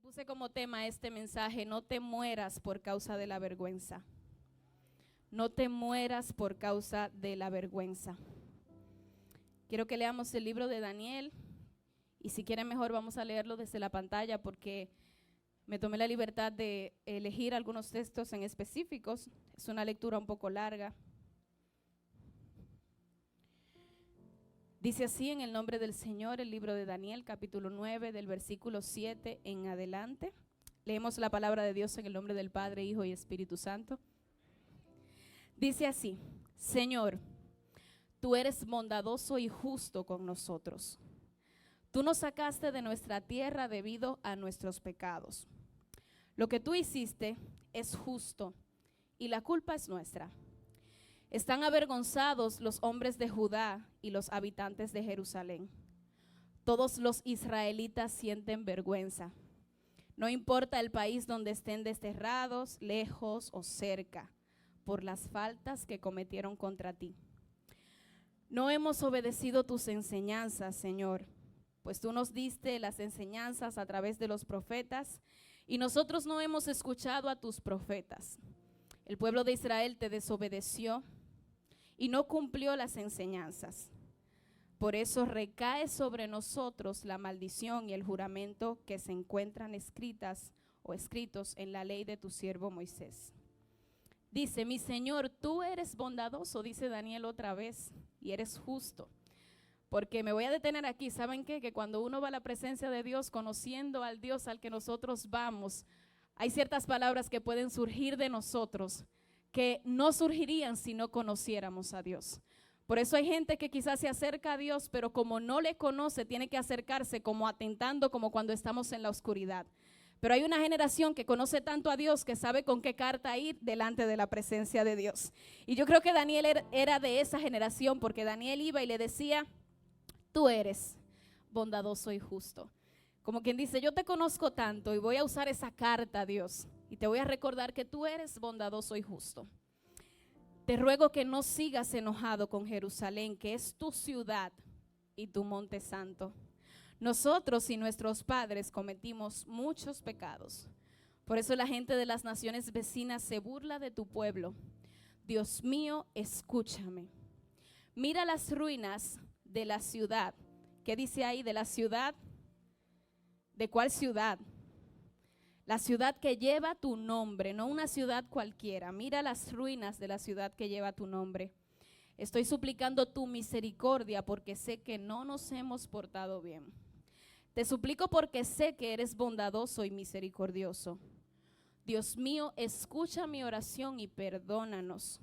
Puse como tema este mensaje: no te mueras por causa de la vergüenza. No te mueras por causa de la vergüenza. Quiero que leamos el libro de Daniel, y si quieren mejor vamos a leerlo desde la pantalla, porque me tomé la libertad de elegir algunos textos en específicos. Es una lectura un poco larga. Dice así en el nombre del Señor el libro de Daniel, capítulo 9, del versículo 7 en adelante. Leemos la palabra de Dios en el nombre del Padre, Hijo y Espíritu Santo. Dice así: Señor, tú eres bondadoso y justo con nosotros. Tú nos sacaste de nuestra tierra debido a nuestros pecados. Lo que tú hiciste es justo y la culpa es nuestra. Están avergonzados los hombres de Judá y los habitantes de Jerusalén. Todos los israelitas sienten vergüenza. No importa el país donde estén desterrados, lejos o cerca, por las faltas que cometieron contra ti. No hemos obedecido tus enseñanzas, Señor, pues tú nos diste las enseñanzas a través de los profetas y nosotros no hemos escuchado a tus profetas. El pueblo de Israel te desobedeció y no cumplió las enseñanzas. Por eso recae sobre nosotros la maldición y el juramento que se encuentran escritas o escritos en la ley de tu siervo Moisés. Dice: mi Señor, tú eres bondadoso, dice Daniel otra vez, y eres justo. Porque me voy a detener aquí. ¿Saben qué? Que cuando uno va a la presencia de Dios, conociendo al Dios al que nosotros vamos, hay ciertas palabras que pueden surgir de nosotros que no surgirían si no conociéramos a Dios. Por eso hay gente que quizás se acerca a Dios, pero como no le conoce, tiene que acercarse como atentando, como cuando estamos en la oscuridad. Pero hay una generación que conoce tanto a Dios que sabe con qué carta ir delante de la presencia de Dios. Y yo creo que Daniel era de esa generación, porque Daniel iba y le decía: tú eres bondadoso y justo. Como quien dice: yo te conozco tanto y voy a usar esa carta, Dios, y te voy a recordar que tú eres bondadoso y justo. Te ruego que no sigas enojado con Jerusalén, que es tu ciudad y tu monte santo. Nosotros y nuestros padres cometimos muchos pecados. Por eso la gente de las naciones vecinas se burla de tu pueblo. Dios mío, escúchame. Mira las ruinas de la ciudad. ¿Qué dice ahí de la ciudad? ¿De cuál ciudad? La ciudad que lleva tu nombre, no una ciudad cualquiera. Mira las ruinas de la ciudad que lleva tu nombre. Estoy suplicando tu misericordia porque sé que no nos hemos portado bien. Te suplico porque sé que eres bondadoso y misericordioso. Dios mío, escucha mi oración y perdónanos.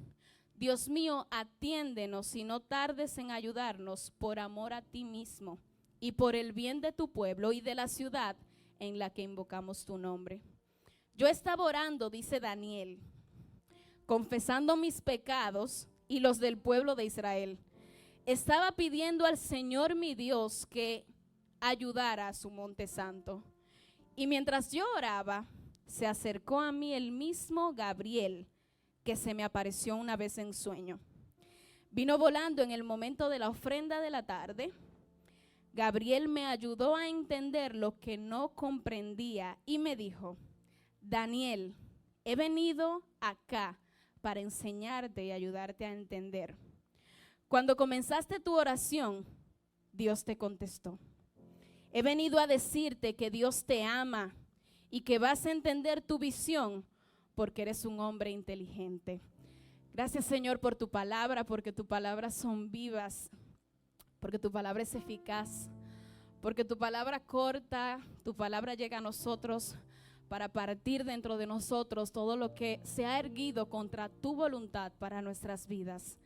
Dios mío, atiéndenos y no tardes en ayudarnos por amor a ti mismo y por el bien de tu pueblo y de la ciudad en la que invocamos tu nombre. Yo estaba orando, dice Daniel, confesando mis pecados y los del pueblo de Israel. Estaba pidiendo al Señor mi Dios que ayudara a su monte santo. Y mientras yo oraba, se acercó a mí el mismo Gabriel que se me apareció una vez en sueño. Vino volando en el momento de la ofrenda de la tarde. Gabriel me ayudó a entender lo que no comprendía y me dijo: Daniel, he venido acá para enseñarte y ayudarte a entender. Cuando comenzaste tu oración, Dios te contestó. He venido a decirte que Dios te ama y que vas a entender tu visión porque eres un hombre inteligente. Gracias, Señor, por tu palabra, porque tus palabras son vivas, porque tu palabra es eficaz, porque tu palabra corta, tu palabra llega a nosotros para partir dentro de nosotros todo lo que se ha erguido contra tu voluntad para nuestras vidas.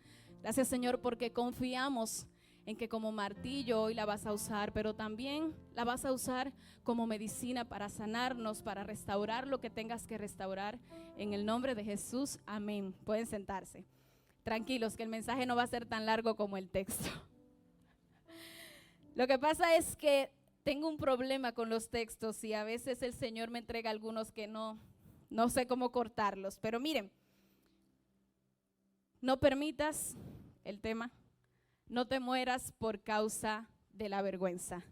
Gracias, Señor, porque confiamos en que como martillo hoy la vas a usar, pero también la vas a usar como medicina para sanarnos, para restaurar lo que tengas que restaurar. En el nombre de Jesús, amén. Pueden sentarse. Tranquilos, que el mensaje no va a ser tan largo como el texto. Lo que pasa es que tengo un problema con los textos y a veces el Señor me entrega algunos que no sé cómo cortarlos. Pero miren, no permitas el tema. No te mueras por causa de la vergüenza.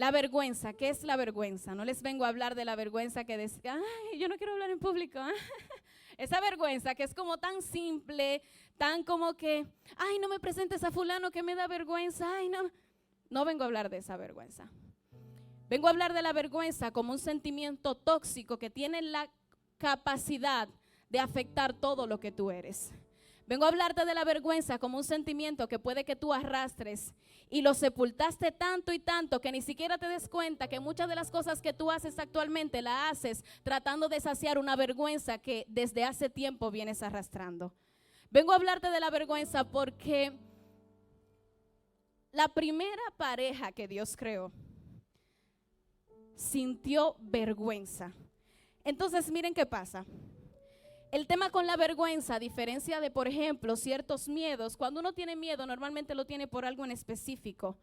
La vergüenza, ¿qué es la vergüenza? No les vengo a hablar de la vergüenza que decía, ay, yo no quiero hablar en público. Esa vergüenza que es como tan simple, tan como que, ay, no me presentes a fulano que me da vergüenza, ay, no. No vengo a hablar de esa vergüenza. Vengo a hablar de la vergüenza como un sentimiento tóxico que tiene la capacidad de afectar todo lo que tú eres. Vengo a hablarte de la vergüenza como un sentimiento que puede que tú arrastres y lo sepultaste tanto y tanto que ni siquiera te des cuenta que muchas de las cosas que tú haces actualmente las haces tratando de saciar una vergüenza que desde hace tiempo vienes arrastrando. Vengo a hablarte de la vergüenza porque la primera pareja que Dios creó sintió vergüenza. Entonces miren qué pasa. El tema con la vergüenza, a diferencia de, por ejemplo, ciertos miedos, cuando uno tiene miedo, normalmente lo tiene por algo en específico.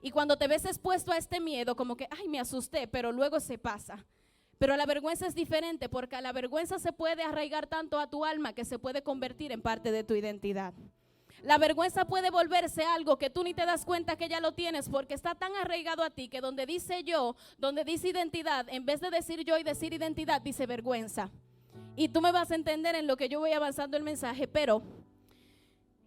Y cuando te ves expuesto a este miedo, como que, ay, me asusté, pero luego se pasa. Pero la vergüenza es diferente, porque la vergüenza se puede arraigar tanto a tu alma que se puede convertir en parte de tu identidad. La vergüenza puede volverse algo que tú ni te das cuenta que ya lo tienes, porque está tan arraigado a ti que donde dice yo, donde dice identidad, en vez de decir yo y decir identidad, dice vergüenza. Y tú me vas a entender en lo que yo voy avanzando el mensaje, pero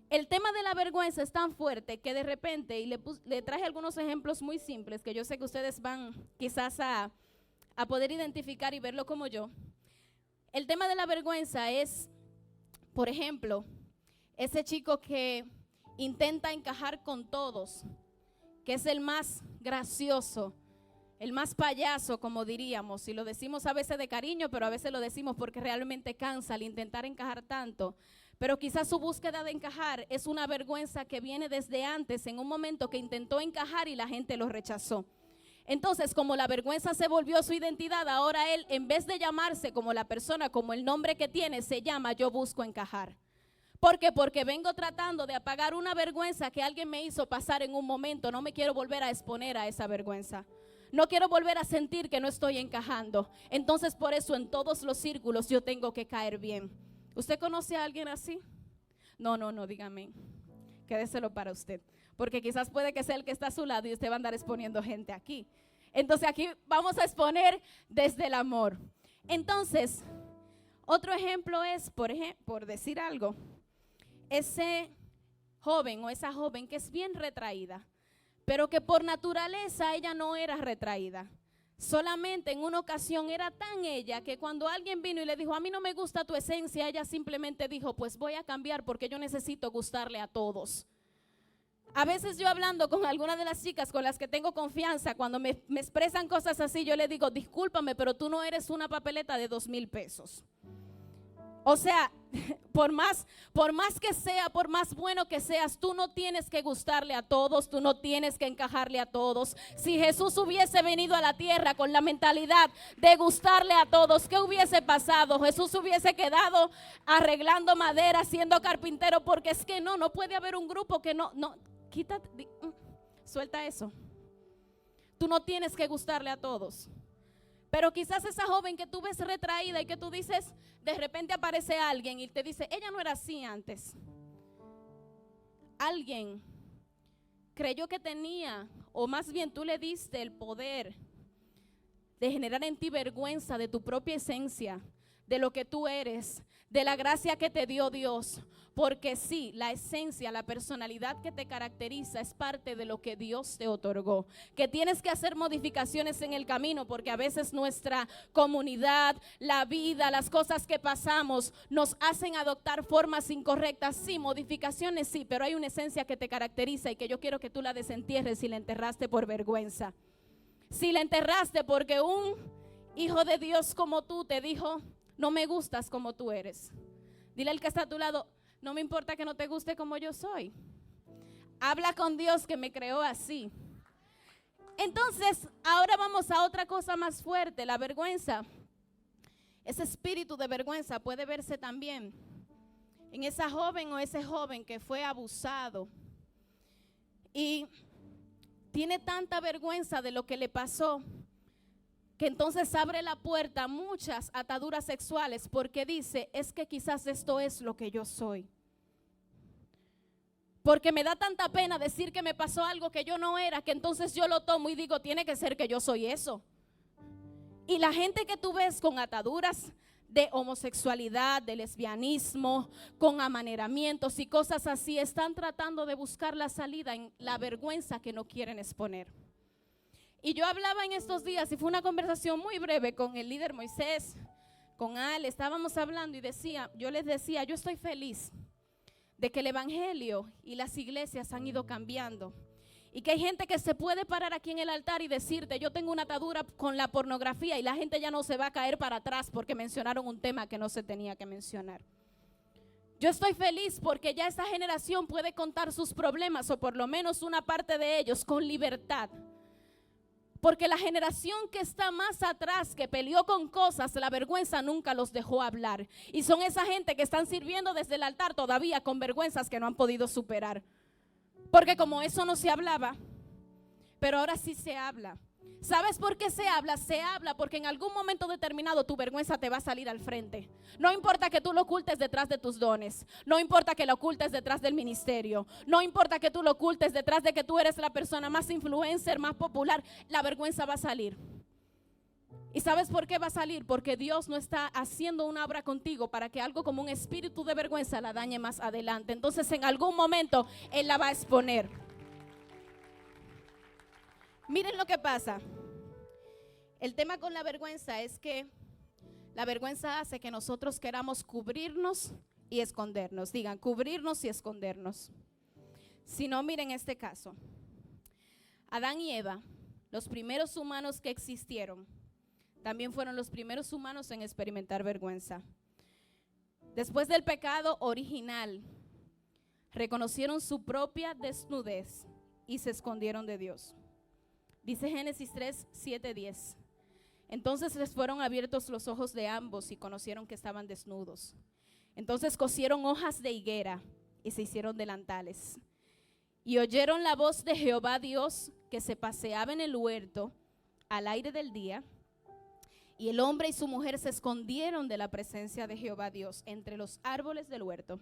el tema de la vergüenza es tan fuerte que de repente, y le traje algunos ejemplos muy simples que yo sé que ustedes van quizás a poder identificar y verlo como yo. El tema de la vergüenza es, por ejemplo, ese chico que intenta encajar con todos, que es el más gracioso, el más payaso, como diríamos, y lo decimos a veces de cariño, pero a veces lo decimos porque realmente cansa al intentar encajar tanto. Pero quizás su búsqueda de encajar es una vergüenza que viene desde antes, en un momento que intentó encajar y la gente lo rechazó. Entonces, como la vergüenza se volvió su identidad, ahora él, en vez de llamarse como la persona, como el nombre que tiene, se llama yo busco encajar. ¿Por qué? Porque vengo tratando de apagar una vergüenza que alguien me hizo pasar en un momento. No me quiero volver a exponer a esa vergüenza. No quiero volver a sentir que no estoy encajando. Entonces por eso en todos los círculos yo tengo que caer bien. ¿Usted conoce a alguien así? No, dígame. Quédeselo para usted. Porque quizás puede que sea el que está a su lado y usted va a andar exponiendo gente aquí. Entonces aquí vamos a exponer desde el amor. Entonces, otro ejemplo es, por decir algo, ese joven o esa joven que es bien retraída, pero que por naturaleza ella no era retraída. Solamente en una ocasión era tan ella que cuando alguien vino y le dijo, a mí no me gusta tu esencia, ella simplemente dijo, pues voy a cambiar porque yo necesito gustarle a todos. A veces yo hablando con algunas de las chicas con las que tengo confianza, cuando me expresan cosas así, yo le digo, discúlpame, pero tú no eres una papeleta de 2,000 pesos. O sea, por más que sea, por más bueno que seas, tú no tienes que gustarle a todos, tú no tienes que encajarle a todos. Si Jesús hubiese venido a la tierra con la mentalidad de gustarle a todos, ¿qué hubiese pasado? Jesús hubiese quedado arreglando madera, siendo carpintero, porque es que no puede haber un grupo que no, quítate, suelta eso. Tú no tienes que gustarle a todos. Pero quizás esa joven que tú ves retraída y que tú dices, de repente aparece alguien y te dice, ella no era así antes. Alguien creyó que tenía, o más bien tú le diste el poder de generar en ti vergüenza de tu propia esencia, de lo que tú eres, de la gracia que te dio Dios. Porque sí, la esencia, la personalidad que te caracteriza es parte de lo que Dios te otorgó. Que tienes que hacer modificaciones en el camino porque a veces nuestra comunidad, la vida, las cosas que pasamos nos hacen adoptar formas incorrectas. Sí, modificaciones sí, pero hay una esencia que te caracteriza y que yo quiero que tú la desentierres si la enterraste por vergüenza. Si la enterraste porque un hijo de Dios como tú te dijo, no me gustas como tú eres. Dile al que está a tu lado, no me importa que no te guste como yo soy. Habla con Dios que me creó así. Entonces, ahora vamos a otra cosa más fuerte, la vergüenza. Ese espíritu de vergüenza puede verse también en esa joven o ese joven que fue abusado y tiene tanta vergüenza de lo que le pasó que entonces abre la puerta a muchas ataduras sexuales porque dice, es que quizás esto es lo que yo soy. Porque me da tanta pena decir que me pasó algo que yo no era, que entonces yo lo tomo y digo, tiene que ser que yo soy eso. Y la gente que tú ves con ataduras de homosexualidad, de lesbianismo, con amaneramientos y cosas así, están tratando de buscar la salida en la vergüenza que no quieren exponer. Y yo hablaba en estos días, y fue una conversación muy breve con el líder Moisés, con Ale, estábamos hablando y yo les decía, yo estoy feliz de que el evangelio y las iglesias han ido cambiando. Y que hay gente que se puede parar aquí en el altar y decirte, yo tengo una atadura con la pornografía, y la gente ya no se va a caer para atrás porque mencionaron un tema que no se tenía que mencionar. Yo estoy feliz porque ya esta generación puede contar sus problemas, o por lo menos una parte de ellos, con libertad. Porque la generación que está más atrás, que peleó con cosas, la vergüenza nunca los dejó hablar. Y son esa gente que están sirviendo desde el altar todavía con vergüenzas que no han podido superar. Porque como eso no se hablaba, pero ahora sí se habla. ¿Sabes por qué se habla? Se habla porque en algún momento determinado tu vergüenza te va a salir al frente. No importa que tú lo ocultes detrás de tus dones. No importa que lo ocultes detrás del ministerio. No importa que tú lo ocultes detrás de que tú eres la persona más influencer, más popular. La vergüenza va a salir. ¿Y sabes por qué va a salir? Porque Dios no está haciendo una obra contigo para que algo como un espíritu de vergüenza la dañe más adelante. Entonces en algún momento Él la va a exponer. Miren lo que pasa. El tema con la vergüenza es que la vergüenza hace que nosotros queramos cubrirnos y escondernos. Digan, cubrirnos y escondernos. Si no, miren este caso. Adán y Eva, los primeros humanos que existieron, también fueron los primeros humanos en experimentar vergüenza. Después del pecado original, reconocieron su propia desnudez y se escondieron de Dios. Dice Génesis 3, 7, 10. Entonces les fueron abiertos los ojos de ambos y conocieron que estaban desnudos. Entonces cosieron hojas de higuera y se hicieron delantales. Y oyeron la voz de Jehová Dios que se paseaba en el huerto al aire del día. Y el hombre y su mujer se escondieron de la presencia de Jehová Dios entre los árboles del huerto.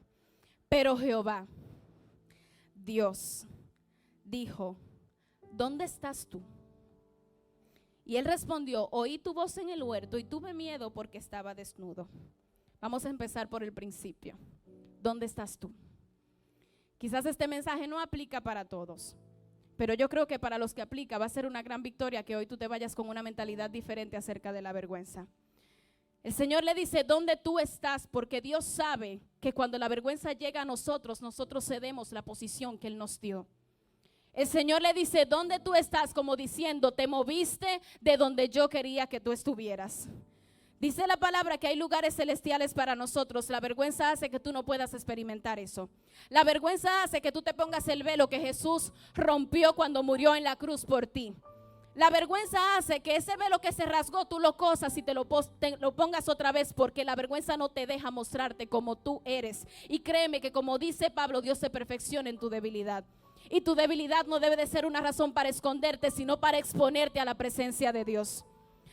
Pero Jehová, Dios, dijo, ¿dónde estás tú? Y él respondió, oí tu voz en el huerto y tuve miedo porque estaba desnudo. Vamos a empezar por el principio. ¿Dónde estás tú? Quizás este mensaje no aplica para todos, pero yo creo que para los que aplica va a ser una gran victoria que hoy tú te vayas con una mentalidad diferente acerca de la vergüenza. El Señor le dice, ¿dónde tú estás? Porque Dios sabe que cuando la vergüenza llega a nosotros, nosotros cedemos la posición que Él nos dio. El Señor le dice, ¿dónde tú estás? Como diciendo, te moviste de donde yo quería que tú estuvieras. Dice la palabra que hay lugares celestiales para nosotros. La vergüenza hace que tú no puedas experimentar eso. La vergüenza hace que tú te pongas el velo que Jesús rompió cuando murió en la cruz por ti. La vergüenza hace que ese velo que se rasgó tú lo cosas y te lo pongas otra vez, porque la vergüenza no te deja mostrarte como tú eres. Y créeme que como dice Pablo, Dios se perfecciona en tu debilidad. Y tu debilidad no debe de ser una razón para esconderte, sino para exponerte a la presencia de Dios.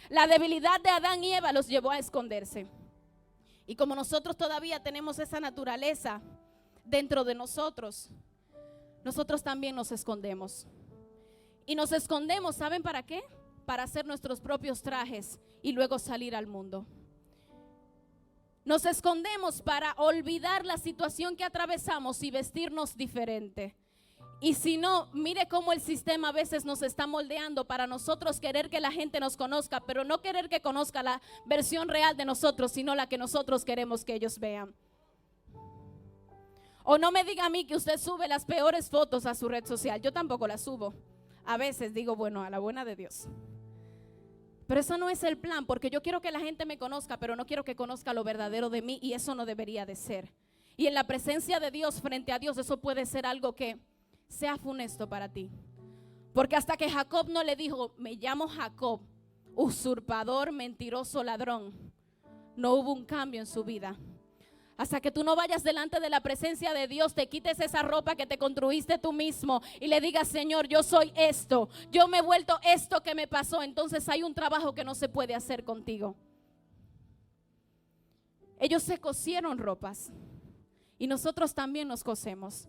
La debilidad de Adán y Eva los llevó a esconderse. Y como nosotros todavía tenemos esa naturaleza dentro de nosotros, nosotros también nos escondemos. Y nos escondemos, ¿saben para qué? Para hacer nuestros propios trajes y luego salir al mundo. Nos escondemos para olvidar la situación que atravesamos y vestirnos diferente. Y si no, mire cómo el sistema a veces nos está moldeando para nosotros querer que la gente nos conozca, pero no querer que conozca la versión real de nosotros, sino la que nosotros queremos que ellos vean. O no me diga a mí que usted sube las peores fotos a su red social. Yo tampoco las subo. A veces digo, bueno, a la buena de Dios. Pero eso no es el plan, porque yo quiero que la gente me conozca, pero no quiero que conozca lo verdadero de mí, y eso no debería de ser. Y en la presencia de Dios, frente a Dios, eso puede ser algo que sea funesto para ti. Porque hasta que Jacob no le dijo, me llamo Jacob, usurpador, mentiroso, ladrón, no hubo un cambio en su vida. Hasta que tú no vayas delante de la presencia de Dios, te quites esa ropa que te construiste tú mismo y le digas, Señor, yo soy esto, yo me he vuelto esto que me pasó. Entonces hay un trabajo que no se puede hacer contigo. Ellos se cosieron ropas y nosotros también nos cosemos.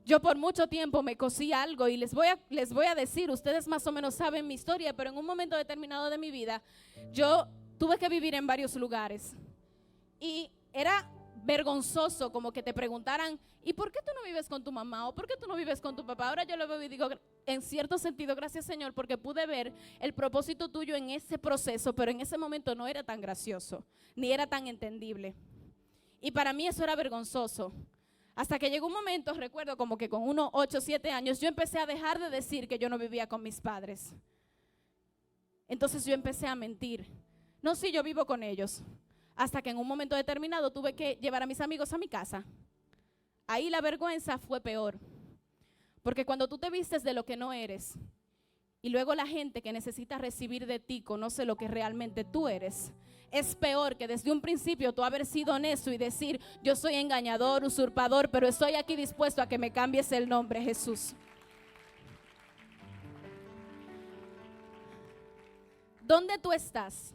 Yo por mucho tiempo me cosí algo y les voy a decir, ustedes más o menos saben mi historia, pero en un momento determinado de mi vida, yo tuve que vivir en varios lugares. Y era vergonzoso como que te preguntaran, ¿y por qué tú no vives con tu mamá? ¿O por qué tú no vives con tu papá? Ahora yo lo veo y digo, en cierto sentido, gracias Señor, porque pude ver el propósito tuyo en ese proceso, pero en ese momento no era tan gracioso, ni era tan entendible. Y para mí eso era vergonzoso. Hasta que llegó un momento, recuerdo como que con unos 8 o 7 años, yo empecé a dejar de decir que yo no vivía con mis padres. Entonces yo empecé a mentir. No, sí, yo vivo con ellos. Hasta que en un momento determinado tuve que llevar a mis amigos a mi casa. Ahí la vergüenza fue peor. Porque cuando tú te vistes de lo que no eres, y luego la gente que necesita recibir de ti conoce lo que realmente tú eres, es peor que desde un principio tú haber sido honesto y decir, yo soy engañador, usurpador, pero estoy aquí dispuesto a que me cambies el nombre, Jesús. ¿Dónde tú estás?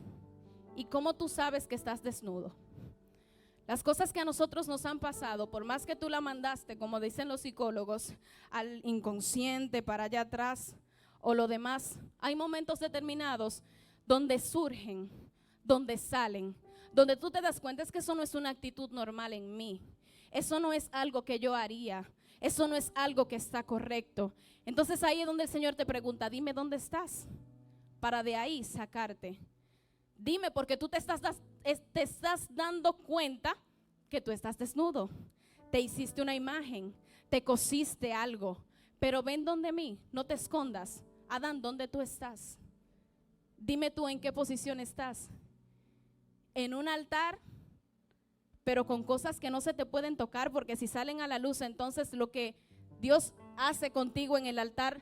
¿Y cómo tú sabes que estás desnudo? Las cosas que a nosotros nos han pasado, por más que tú la mandaste, como dicen los psicólogos, al inconsciente, para allá atrás o lo demás, hay momentos determinados donde surgen, donde salen, donde tú te das cuenta es que eso no es una actitud normal en mí, eso no es algo que yo haría, eso no es algo que está correcto. Entonces ahí es donde el Señor te pregunta, dime dónde estás, para de ahí sacarte. Dime, porque tú te estás dando cuenta que tú estás desnudo, te hiciste una imagen, te cosiste algo, pero ven donde mí, no te escondas. Adán, ¿dónde tú estás? Dime tú en qué posición estás. En un altar, pero con cosas que no se te pueden tocar, porque si salen a la luz, entonces lo que Dios hace contigo en el altar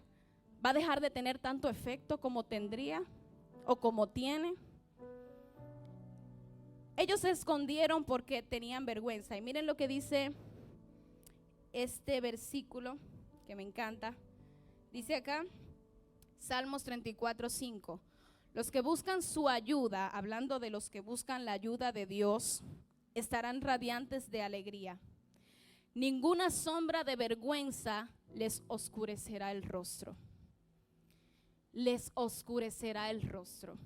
va a dejar de tener tanto efecto como tendría o como tiene. Ellos se escondieron porque tenían vergüenza. Y miren lo que dice este versículo que me encanta. Dice acá, Salmos 34:5. Los que buscan su ayuda, hablando de los que buscan la ayuda de Dios, estarán radiantes de alegría. Ninguna sombra de vergüenza les oscurecerá el rostro. Les oscurecerá el rostro.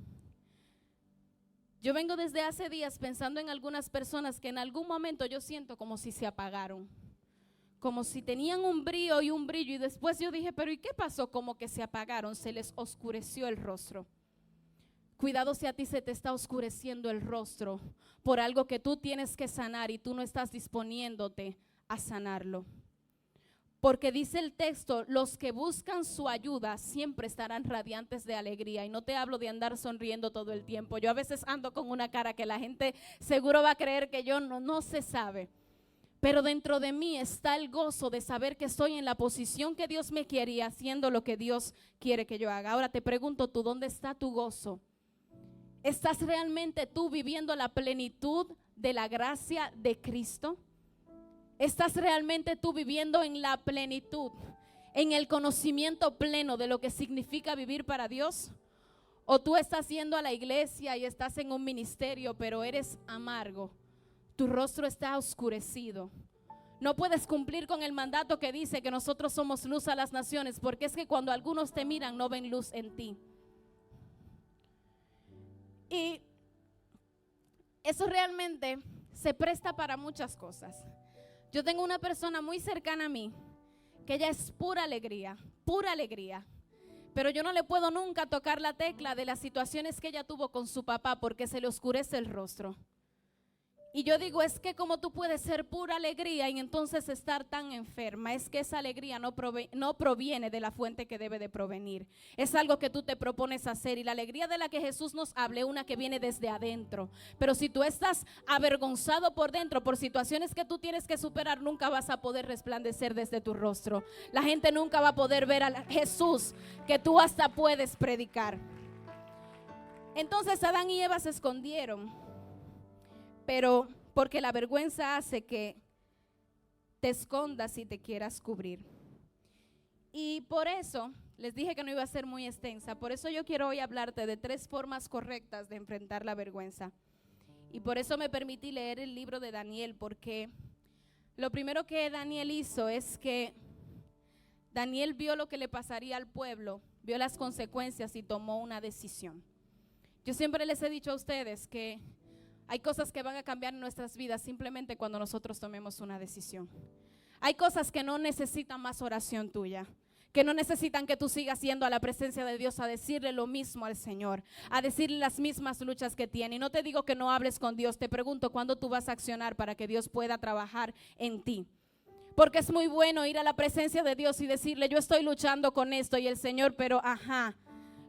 Yo vengo desde hace días pensando en algunas personas que en algún momento yo siento como si se apagaron, como si tenían un brillo y después yo dije, pero ¿y qué pasó? Como que se apagaron, se les oscureció el rostro. Cuidado si a ti se te está oscureciendo el rostro por algo que tú tienes que sanar y tú no estás disponiéndote a sanarlo. Porque dice el texto, los que buscan su ayuda siempre estarán radiantes de alegría. Y no te hablo de andar sonriendo todo el tiempo. Yo a veces ando con una cara que la gente seguro va a creer que yo no se sabe. Pero dentro de mí está el gozo de saber que estoy en la posición que Dios me quiere y haciendo lo que Dios quiere que yo haga. Ahora te pregunto tú, ¿dónde está tu gozo? ¿Estás realmente tú viviendo la plenitud de la gracia de Cristo? ¿Estás realmente tú viviendo en la plenitud, en el conocimiento pleno de lo que significa vivir para Dios? ¿O tú estás yendo a la iglesia y estás en un ministerio, pero eres amargo? Tu rostro está oscurecido. No puedes cumplir con el mandato que dice que nosotros somos luz a las naciones, porque es que cuando algunos te miran no ven luz en ti. Y eso realmente se presta para muchas cosas. Yo tengo una persona muy cercana a mí, que ella es pura alegría, pero yo no le puedo nunca tocar la tecla de las situaciones que ella tuvo con su papá porque se le oscurece el rostro. Y yo digo, es que como tú puedes ser pura alegría y entonces estar tan enferma, es que esa alegría no proviene de la fuente que debe de provenir. Es algo que tú te propones hacer y la alegría de la que Jesús nos habla es una que viene desde adentro. Pero si tú estás avergonzado por dentro por situaciones que tú tienes que superar, nunca vas a poder resplandecer desde tu rostro. La gente nunca va a poder ver a Jesús que tú hasta puedes predicar. Entonces Adán y Eva se escondieron. Pero porque la vergüenza hace que te escondas y te quieras cubrir. Y por eso, les dije que no iba a ser muy extensa, por eso yo quiero hoy hablarte de 3 formas correctas de enfrentar la vergüenza. Y por eso me permití leer el libro de Daniel, porque lo primero que Daniel hizo es que Daniel vio lo que le pasaría al pueblo, vio las consecuencias y tomó una decisión. Yo siempre les he dicho a ustedes que hay cosas que van a cambiar en nuestras vidas simplemente cuando nosotros tomemos una decisión. Hay cosas que no necesitan más oración tuya, que no necesitan que tú sigas yendo a la presencia de Dios a decirle lo mismo al Señor, a decirle las mismas luchas que tiene. Y no te digo que no hables con Dios, te pregunto cuándo tú vas a accionar para que Dios pueda trabajar en ti. Porque es muy bueno ir a la presencia de Dios y decirle, yo estoy luchando con esto, y el Señor, pero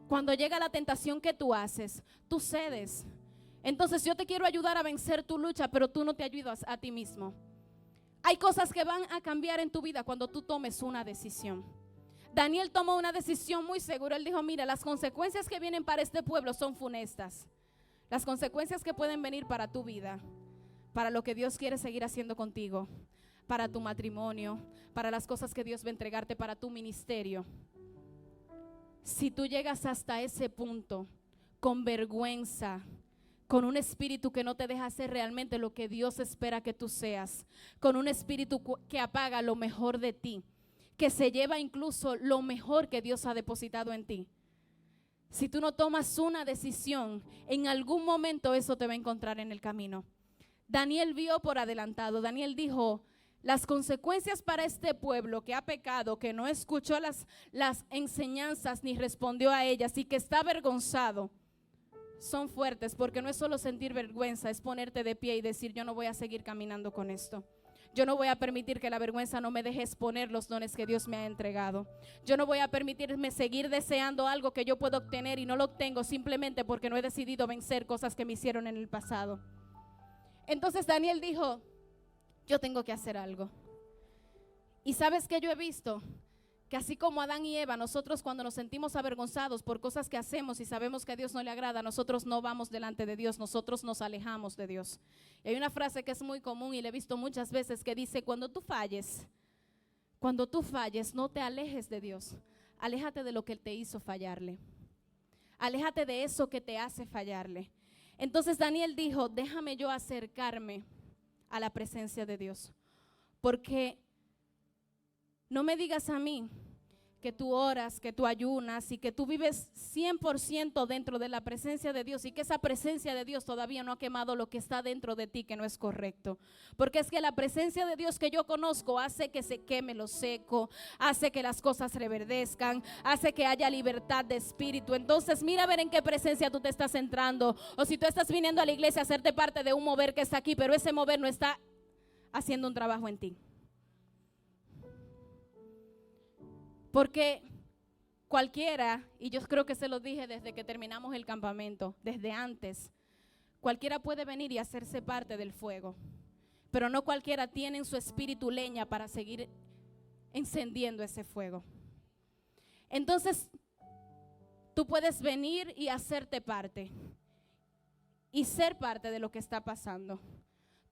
cuando llega la tentación, ¿qué tú haces? Tú cedes. Entonces yo te quiero ayudar a vencer tu lucha, pero tú no te ayudas a ti mismo. Hay cosas que van a cambiar en tu vida cuando tú tomes una decisión. Daniel tomó una decisión muy segura. Él dijo, mira, las consecuencias que vienen para este pueblo son funestas. Las consecuencias que pueden venir para tu vida, para lo que Dios quiere seguir haciendo contigo, para tu matrimonio, para las cosas que Dios va a entregarte, para tu ministerio. Si tú llegas hasta ese punto con vergüenza, con un espíritu que no te deja hacer realmente lo que Dios espera que tú seas, con un espíritu que apaga lo mejor de ti, que se lleva incluso lo mejor que Dios ha depositado en ti. Si tú no tomas una decisión, en algún momento eso te va a encontrar en el camino. Daniel vio por adelantado. Daniel dijo, las consecuencias para este pueblo que ha pecado, que no escuchó las enseñanzas ni respondió a ellas y que está avergonzado, son fuertes, porque no es solo sentir vergüenza, es ponerte de pie y decir, yo no voy a seguir caminando con esto. Yo no voy a permitir que la vergüenza no me deje exponer los dones que Dios me ha entregado. Yo no voy a permitirme seguir deseando algo que yo puedo obtener y no lo obtengo simplemente porque no he decidido vencer cosas que me hicieron en el pasado. Entonces Daniel dijo, yo tengo que hacer algo. Y sabes que yo he visto que así como Adán y Eva, nosotros cuando nos sentimos avergonzados por cosas que hacemos y sabemos que a Dios no le agrada, nosotros no vamos delante de Dios, nosotros nos alejamos de Dios. Y hay una frase que es muy común y la he visto muchas veces que dice, cuando tú falles, no te alejes de Dios, aléjate de lo que Él te hizo fallarle. Aléjate de eso que te hace fallarle. Entonces Daniel dijo, déjame yo acercarme a la presencia de Dios, porque no me digas a mí que tú oras, que tú ayunas y que tú vives 100% dentro de la presencia de Dios y que esa presencia de Dios todavía no ha quemado lo que está dentro de ti, que no es correcto. Porque es que la presencia de Dios que yo conozco hace que se queme lo seco, hace que las cosas reverdezcan, hace que haya libertad de espíritu. Entonces mira a ver en qué presencia tú te estás entrando, o si tú estás viniendo a la iglesia a hacerte parte de un mover que está aquí, pero ese mover no está haciendo un trabajo en ti. Porque cualquiera, y yo creo que se lo dije desde que terminamos el campamento, desde antes, cualquiera puede venir y hacerse parte del fuego, pero no cualquiera tiene en su espíritu leña para seguir encendiendo ese fuego. Entonces, tú puedes venir y hacerte parte y ser parte de lo que está pasando.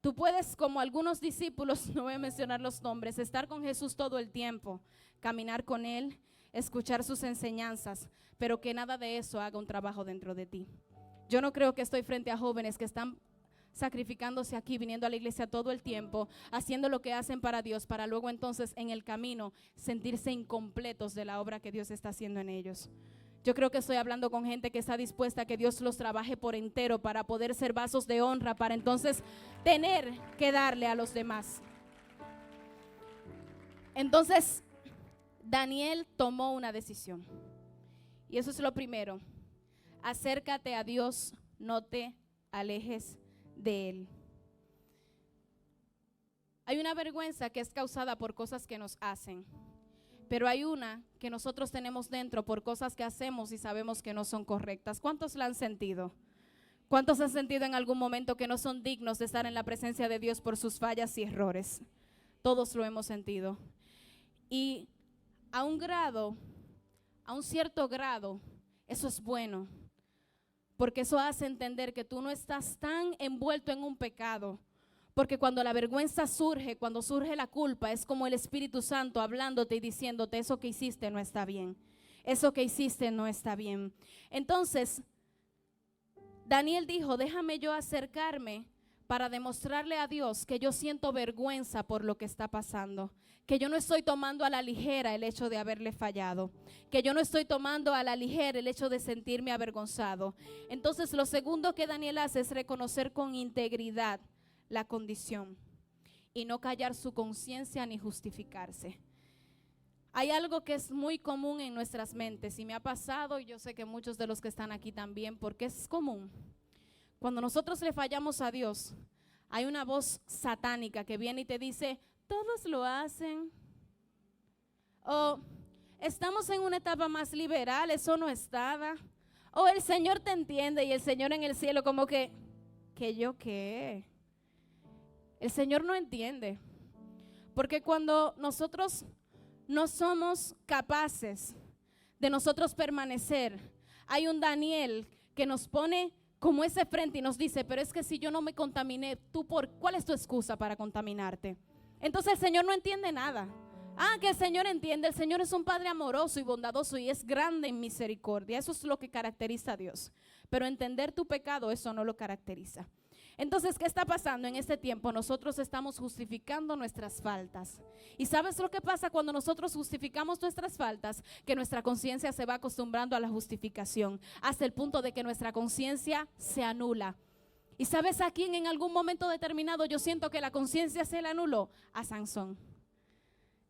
Tú puedes, como algunos discípulos, no voy a mencionar los nombres, estar con Jesús todo el tiempo, caminar con Él, escuchar sus enseñanzas, pero que nada de eso haga un trabajo dentro de ti. Yo no creo que estoy frente a jóvenes que están sacrificándose aquí, viniendo a la iglesia todo el tiempo, haciendo lo que hacen para Dios, para luego entonces en el camino sentirse incompletos de la obra que Dios está haciendo en ellos. Yo creo que estoy hablando con gente que está dispuesta a que Dios los trabaje por entero para poder ser vasos de honra, para entonces tener que darle a los demás. Entonces, Daniel tomó una decisión. Y eso es lo primero. Acércate a Dios, no te alejes de Él. Hay una vergüenza que es causada por cosas que nos hacen. Pero hay una que nosotros tenemos dentro por cosas que hacemos y sabemos que no son correctas. ¿Cuántos la han sentido? ¿Cuántos han sentido en algún momento que no son dignos de estar en la presencia de Dios por sus fallas y errores? Todos lo hemos sentido. Y a un cierto grado, eso es bueno. Porque eso hace entender que tú no estás tan envuelto en un pecado. Porque cuando la vergüenza surge, cuando surge la culpa, es como el Espíritu Santo hablándote y diciéndote, eso que hiciste no está bien. Eso que hiciste no está bien. Entonces, Daniel dijo, déjame yo acercarme para demostrarle a Dios que yo siento vergüenza por lo que está pasando, que yo no estoy tomando a la ligera el hecho de haberle fallado, que yo no estoy tomando a la ligera el hecho de sentirme avergonzado. Entonces lo segundo que Daniel hace es reconocer con integridad la condición y no callar su conciencia ni justificarse. Hay algo que es muy común en nuestras mentes y me ha pasado, y yo sé que muchos de los que están aquí también, porque es común. Cuando nosotros le fallamos a Dios, hay una voz satánica que viene y te dice, todos lo hacen. O estamos en una etapa más liberal, eso no estaba. O el Señor te entiende y el Señor en el cielo como que yo qué. El Señor no entiende. Porque cuando nosotros no somos capaces de nosotros permanecer, hay un Daniel que nos pone como ese frente y nos dice, pero es que si yo no me contaminé, ¿cuál es tu excusa para contaminarte? Entonces el Señor no entiende nada. Que el Señor entiende, el Señor es un Padre amoroso y bondadoso y es grande en misericordia, eso es lo que caracteriza a Dios. Pero entender tu pecado, eso no lo caracteriza. Entonces, ¿qué está pasando en este tiempo? Nosotros estamos justificando nuestras faltas. ¿Y sabes lo que pasa cuando nosotros justificamos nuestras faltas? Que nuestra conciencia se va acostumbrando a la justificación, hasta el punto de que nuestra conciencia se anula. ¿Y sabes a quién en algún momento determinado yo siento que la conciencia se le anuló? A Sansón.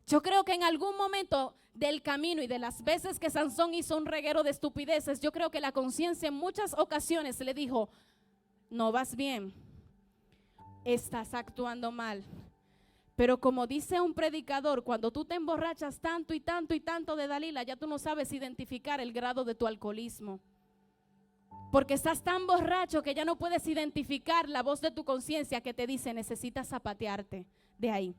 Yo creo que en algún momento del camino y de las veces que Sansón hizo un reguero de estupideces, yo creo que la conciencia en muchas ocasiones le dijo, no vas bien, estás actuando mal. Pero como dice un predicador, cuando tú te emborrachas tanto y tanto y tanto de Dalila, ya tú no sabes identificar el grado de tu alcoholismo. Porque estás tan borracho que ya no puedes identificar la voz de tu conciencia que te dice, necesitas zapatearte de ahí.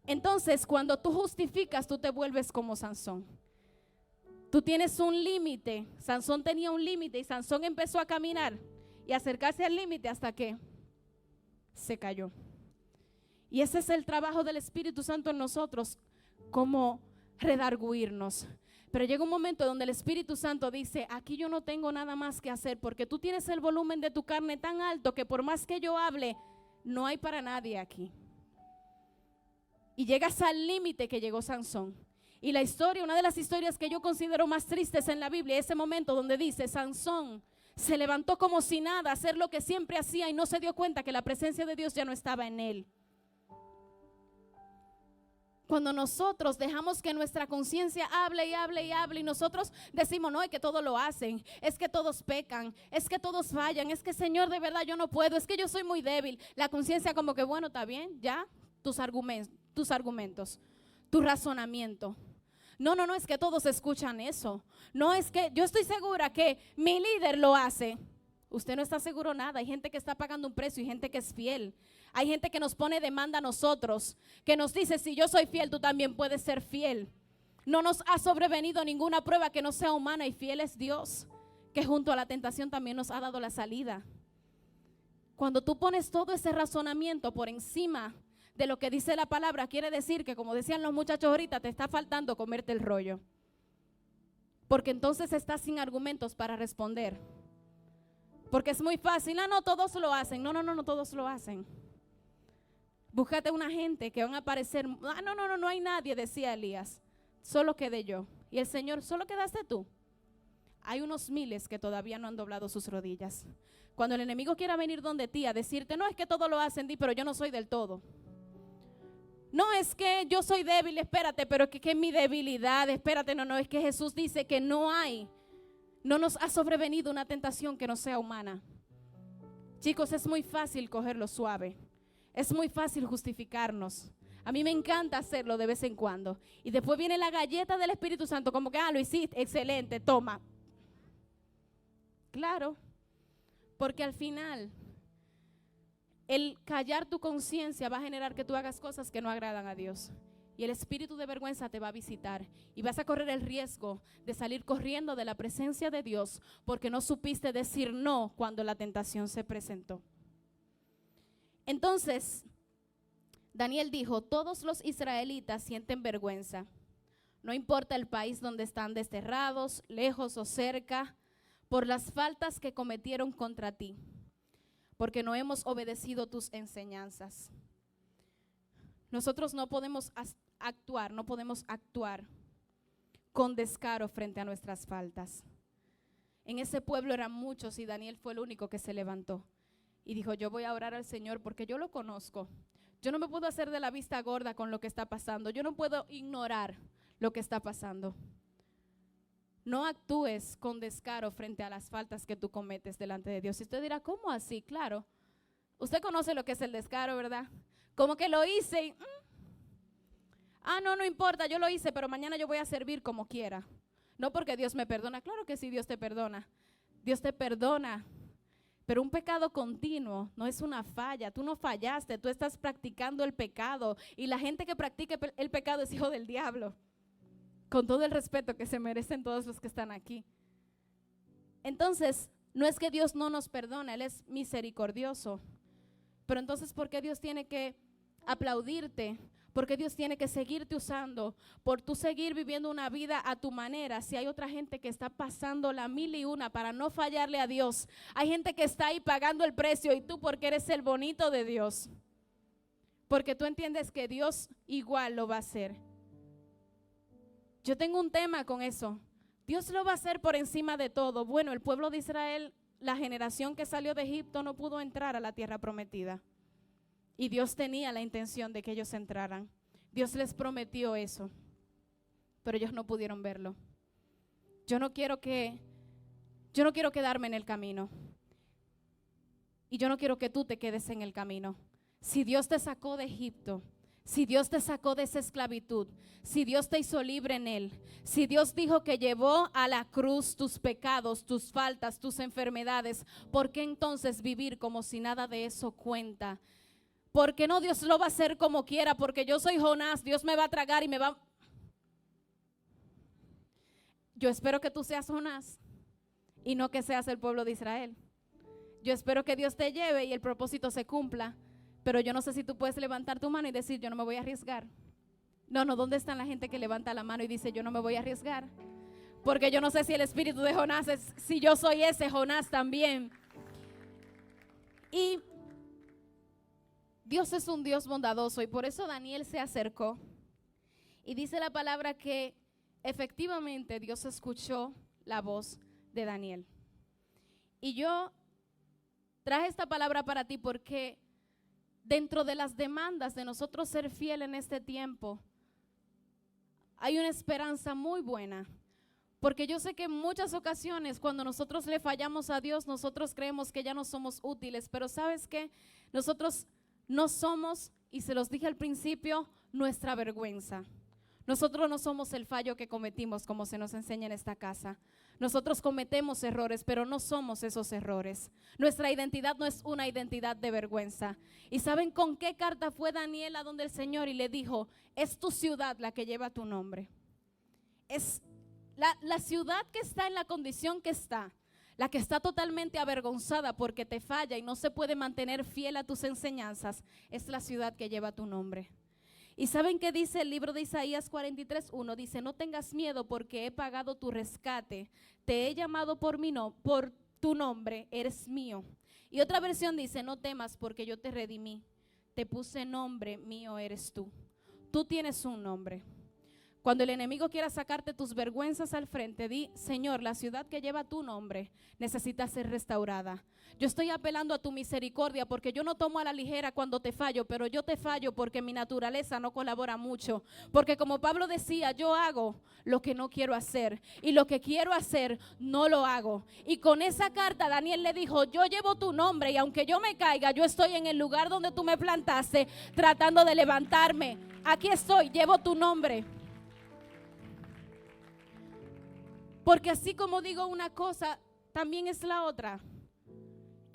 Entonces, cuando tú justificas, tú te vuelves como Sansón. Tú tienes un límite. Sansón tenía un límite y Sansón empezó a caminar y acercarse al límite hasta que se cayó. Y ese es el trabajo del Espíritu Santo en nosotros, como redarguirnos. Pero llega un momento donde el Espíritu Santo dice, aquí yo no tengo nada más que hacer, porque tú tienes el volumen de tu carne tan alto que por más que yo hable, no hay para nadie aquí. Y llegas al límite que llegó Sansón. Y la historia, una de las historias que yo considero más tristes en la Biblia, ese momento donde dice, Sansón se levantó como si nada, a hacer lo que siempre hacía y no se dio cuenta que la presencia de Dios ya no estaba en él. Cuando nosotros dejamos que nuestra conciencia hable y hable y hable y nosotros decimos, no, es que todos lo hacen, es que todos pecan, es que todos fallan, es que Señor, de verdad yo no puedo, es que yo soy muy débil. La conciencia como que bueno, está bien, ya, tus argumentos, tu razonamiento. No, es que todos escuchan eso. No, es que yo estoy segura que mi líder lo hace. Usted no está seguro nada. Hay gente que está pagando un precio y gente que es fiel. Hay gente que nos pone demanda a nosotros, que nos dice, si yo soy fiel, tú también puedes ser fiel. No nos ha sobrevenido ninguna prueba que no sea humana y fiel es Dios, que junto a la tentación también nos ha dado la salida. Cuando tú pones todo ese razonamiento por encima de lo que dice la palabra, quiere decir que, como decían los muchachos ahorita, te está faltando comerte el rollo. Porque entonces estás sin argumentos para responder. Porque es muy fácil, no, todos lo hacen. No, todos lo hacen. Búscate una gente que van a aparecer, no hay nadie, decía Elías. Solo quedé yo. Y el Señor, solo quedaste tú. Hay unos miles que todavía no han doblado sus rodillas. Cuando el enemigo quiera venir donde ti a decirte, no es que todos lo hacen, pero yo no soy del todo. No es que yo soy débil, espérate, pero que es mi debilidad, espérate, no, es que Jesús dice que no nos ha sobrevenido una tentación que no sea humana. Chicos, es muy fácil cogerlo suave, es muy fácil justificarnos. A mí me encanta hacerlo de vez en cuando. Y después viene la galleta del Espíritu Santo, como que, lo hiciste, excelente, toma. Claro, porque al final el callar tu conciencia va a generar que tú hagas cosas que no agradan a Dios. Y el espíritu de vergüenza te va a visitar. Y vas a correr el riesgo de salir corriendo de la presencia de Dios porque no supiste decir no cuando la tentación se presentó. Entonces, Daniel dijo, todos los israelitas sienten vergüenza. No importa el país donde están desterrados, lejos o cerca, por las faltas que cometieron contra ti. porque no hemos obedecido tus enseñanzas. Nosotros no podemos actuar con descaro frente a nuestras faltas. En ese pueblo eran muchos y Daniel fue el único que se levantó y dijo, yo voy a orar al Señor porque yo lo conozco. Yo no me puedo hacer de la vista gorda con lo que está pasando. Yo no puedo ignorar lo que está pasando. No actúes con descaro frente a las faltas que tú cometes delante de Dios. Y usted dirá, ¿cómo así? Claro, usted conoce lo que es el descaro, ¿verdad? Como que lo hice y, no importa, yo lo hice, pero mañana yo voy a servir como quiera. No porque Dios me perdona. Claro que sí, Dios te perdona. Dios te perdona. Pero un pecado continuo no es una falla. Tú no fallaste, tú estás practicando el pecado. Y la gente que practica el pecado es hijo del diablo. Con todo el respeto que se merecen todos los que están aquí. Entonces, no es que Dios no nos perdona, Él es misericordioso. Pero entonces, ¿por qué Dios tiene que aplaudirte? ¿Por qué Dios tiene que seguirte usando? Por tú seguir viviendo una vida a tu manera. Si hay otra gente que está pasando la 1001 para no fallarle a Dios. Hay gente que está ahí pagando el precio y tú porque eres el bonito de Dios. Porque tú entiendes que Dios igual lo va a hacer. Yo tengo un tema con eso. Dios lo va a hacer por encima de todo. Bueno, el pueblo de Israel, la generación que salió de Egipto no pudo entrar a la tierra prometida. Y Dios tenía la intención de que ellos entraran. Dios les prometió eso, pero ellos no pudieron verlo. Yo no quiero quedarme en el camino. Y yo no quiero que tú te quedes en el camino. Si Dios te sacó de Egipto, si Dios te sacó de esa esclavitud, si Dios te hizo libre en Él, si Dios dijo que llevó a la cruz tus pecados, tus faltas, tus enfermedades, ¿por qué entonces vivir como si nada de eso cuenta? Porque no, Dios lo va a hacer como quiera, porque yo soy Jonás, Dios me va a tragar y me va. Yo espero que tú seas Jonás y no que seas el pueblo de Israel. Yo espero que Dios te lleve y el propósito se cumpla, pero yo no sé si tú puedes levantar tu mano y decir, yo no me voy a arriesgar. No, ¿dónde están la gente que levanta la mano y dice, yo no me voy a arriesgar? Porque yo no sé si el espíritu de Jonás es, si yo soy ese Jonás también. Y Dios es un Dios bondadoso y por eso Daniel se acercó y dice la palabra que efectivamente Dios escuchó la voz de Daniel. Y yo traje esta palabra para ti porque dentro de las demandas de nosotros ser fiel en este tiempo hay una esperanza muy buena. Porque yo sé que en muchas ocasiones cuando nosotros le fallamos a Dios, nosotros creemos que ya no somos útiles, pero ¿sabes qué? Nosotros no somos, y se los dije al principio, nuestra vergüenza. Nosotros no somos el fallo que cometimos, como se nos enseña en esta casa. Nosotros cometemos errores, pero no somos esos errores. Nuestra identidad no es una identidad de vergüenza. ¿Y saben con qué carta fue Daniel a donde el Señor y le dijo, es tu ciudad la que lleva tu nombre? Es la ciudad que está en la condición que está. La que está totalmente avergonzada porque te falla y no se puede mantener fiel a tus enseñanzas, es la ciudad que lleva tu nombre. ¿Y saben qué dice el libro de Isaías 43:1? Dice, no tengas miedo porque he pagado tu rescate, te he llamado por tu nombre, eres mío. Y otra versión dice, no temas porque yo te redimí, te puse nombre, mío eres tú. Tú tienes un nombre. Cuando el enemigo quiera sacarte tus vergüenzas al frente, di, Señor, la ciudad que lleva tu nombre necesita ser restaurada. Yo estoy apelando a tu misericordia porque yo no tomo a la ligera cuando te fallo, pero yo te fallo porque mi naturaleza no colabora mucho. Porque como Pablo decía, yo hago lo que no quiero hacer y lo que quiero hacer no lo hago. Y con esa carta Daniel le dijo, yo llevo tu nombre y aunque yo me caiga, yo estoy en el lugar donde tú me plantaste tratando de levantarme. Aquí estoy, llevo tu nombre. Porque así como digo una cosa, también es la otra.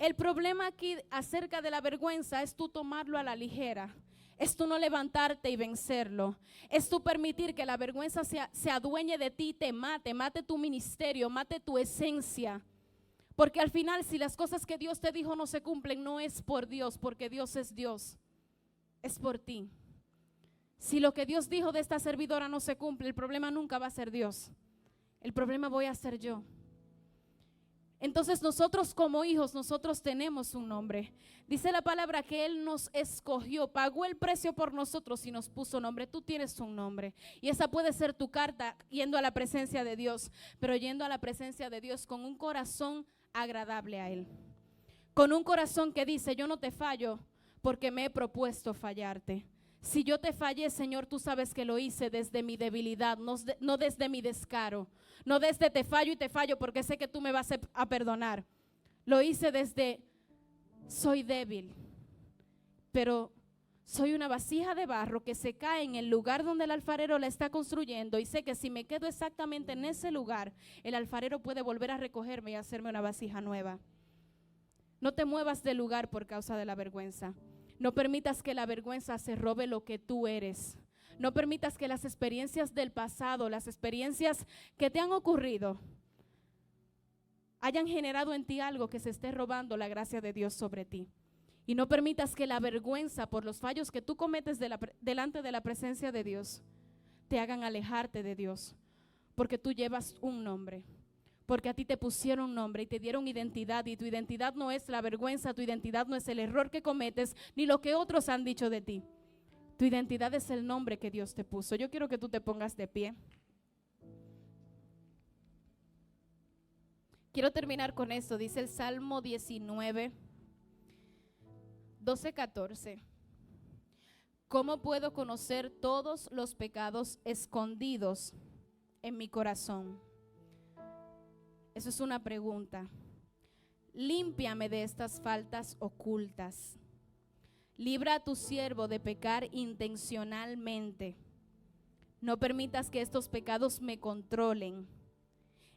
El problema aquí acerca de la vergüenza es tú tomarlo a la ligera. Es tú no levantarte y vencerlo. Es tú permitir que la vergüenza se adueñe de ti, te mate tu ministerio, mate tu esencia. Porque al final, si las cosas que Dios te dijo no se cumplen, no es por Dios, porque Dios es Dios. Es por ti. Si lo que Dios dijo de esta servidora no se cumple, el problema nunca va a ser Dios. El problema voy a ser yo. Entonces nosotros como hijos, nosotros tenemos un nombre. Dice la palabra que Él nos escogió, pagó el precio por nosotros y nos puso nombre. Tú tienes un nombre y esa puede ser tu carta yendo a la presencia de Dios, pero yendo a la presencia de Dios con un corazón agradable a Él. Con un corazón que dice, yo no te fallo porque me he propuesto fallarte. Si yo te fallé, Señor, tú sabes que lo hice desde mi debilidad, no desde mi descaro. No desde te fallo y te fallo porque sé que tú me vas a perdonar. Lo hice desde soy débil, pero soy una vasija de barro que se cae en el lugar donde el alfarero la está construyendo y sé que si me quedo exactamente en ese lugar, el alfarero puede volver a recogerme y hacerme una vasija nueva. No te muevas del lugar por causa de la vergüenza. No permitas que la vergüenza se robe lo que tú eres. No permitas que las experiencias del pasado, las experiencias que te han ocurrido, hayan generado en ti algo que se esté robando la gracia de Dios sobre ti. Y no permitas que la vergüenza por los fallos que tú cometes delante de la presencia de Dios te hagan alejarte de Dios. Porque tú llevas un nombre. Porque a ti te pusieron un nombre y te dieron identidad. Y tu identidad no es la vergüenza, tu identidad no es el error que cometes, ni lo que otros han dicho de ti. Tu identidad es el nombre que Dios te puso. Yo quiero que tú te pongas de pie. Quiero terminar con esto. Dice el Salmo 19, 12-14. ¿Cómo puedo conocer todos los pecados escondidos en mi corazón? Eso es una pregunta. Límpiame de estas faltas ocultas. Libra a tu siervo de pecar intencionalmente. No permitas que estos pecados me controlen.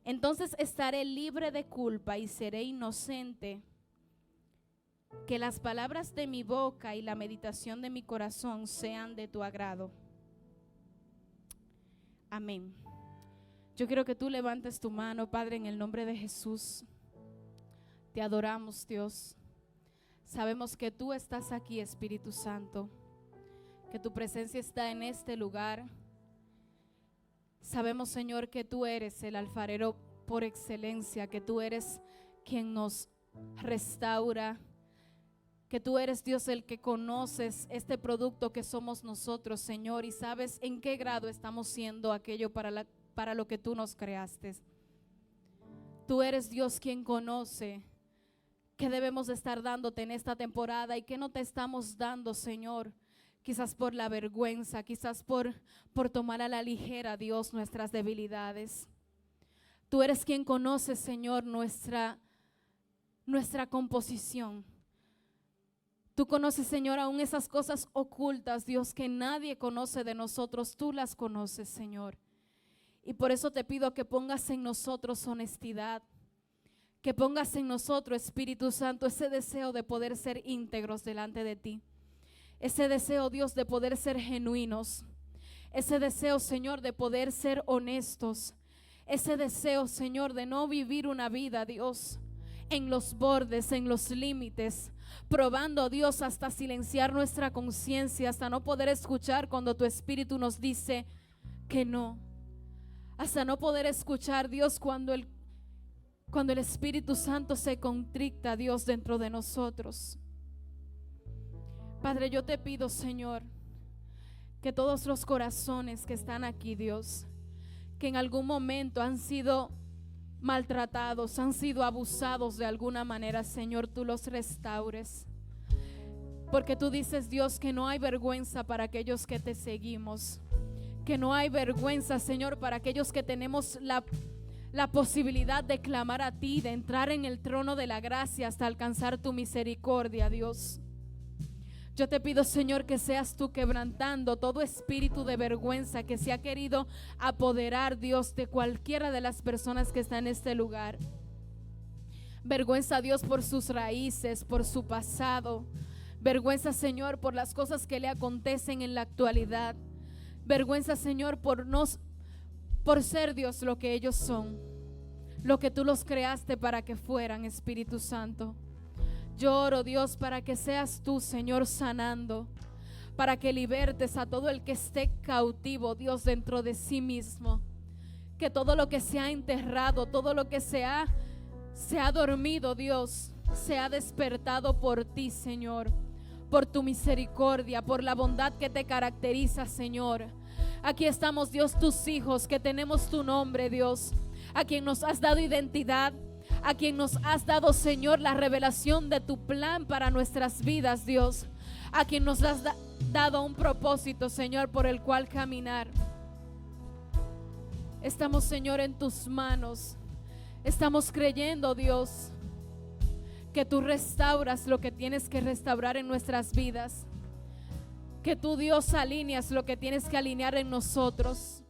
Entonces estaré libre de culpa y seré inocente. Que las palabras de mi boca y la meditación de mi corazón sean de tu agrado. Amén. Yo quiero que tú levantes tu mano, Padre, en el nombre de Jesús. Te adoramos, Dios. Sabemos que tú estás aquí, Espíritu Santo, que tu presencia está en este lugar. Sabemos, Señor, que tú eres el alfarero por excelencia, que tú eres quien nos restaura, que tú eres, Dios, el que conoces este producto que somos nosotros, Señor, y sabes en qué grado estamos siendo aquello para lo que tú nos creaste. Tú eres, Dios, quien conoce qué debemos de estar dándote en esta temporada y qué no te estamos dando, Señor. Quizás por la vergüenza, quizás por tomar a la ligera, Dios, nuestras debilidades. Tú eres quien conoce, Señor, nuestra composición. Tú conoces, Señor, aún esas cosas ocultas, Dios, que nadie conoce de nosotros. Tú las conoces, Señor. Y por eso te pido que pongas en nosotros honestidad, que pongas en nosotros, Espíritu Santo, ese deseo de poder ser íntegros delante de ti. Ese deseo, Dios, de poder ser genuinos. Ese deseo, Señor, de poder ser honestos. Ese deseo, Señor, de no vivir una vida, Dios, en los bordes, en los límites, probando, Dios, hasta silenciar nuestra conciencia, hasta no poder escuchar cuando tu Espíritu nos dice que no. Hasta no poder escuchar, Dios, cuando el Espíritu Santo se contricta, Dios, dentro de nosotros. Padre, yo te pido, Señor, que todos los corazones que están aquí, Dios, que en algún momento han sido maltratados, han sido abusados de alguna manera, Señor, tú los restaures. Porque tú dices, Dios, que no hay vergüenza para aquellos que te seguimos. Que no hay vergüenza, Señor, para aquellos que tenemos la posibilidad de clamar a ti, de entrar en el trono de la gracia hasta alcanzar tu misericordia, Dios. Yo te pido, Señor, que seas tú quebrantando todo espíritu de vergüenza que se ha querido apoderar, Dios, de cualquiera de las personas que están en este lugar. Vergüenza, Dios, por sus raíces, por su pasado. Vergüenza, Señor, por las cosas que le acontecen en la actualidad. Vergüenza, Señor, por ser, Dios, lo que ellos son, lo que tú los creaste para que fueran, Espíritu Santo. Yo oro, Dios, para que seas tú, Señor, sanando, para que libertes a todo el que esté cautivo, Dios, dentro de sí mismo. Que todo lo que se ha enterrado, todo lo que se ha se ha dormido, Dios, se ha despertado por ti, Señor, por tu misericordia, por la bondad que te caracteriza, Señor. Aquí estamos, Dios, tus hijos, que tenemos tu nombre, Dios, a quien nos has dado identidad, a quien nos has dado, Señor, la revelación de tu plan para nuestras vidas, Dios, a quien nos has dado un propósito, Señor, por el cual caminar. Estamos, Señor, en tus manos. Estamos creyendo, Dios, que tú restauras lo que tienes que restaurar en nuestras vidas, que tú, Dios, alineas lo que tienes que alinear en nosotros.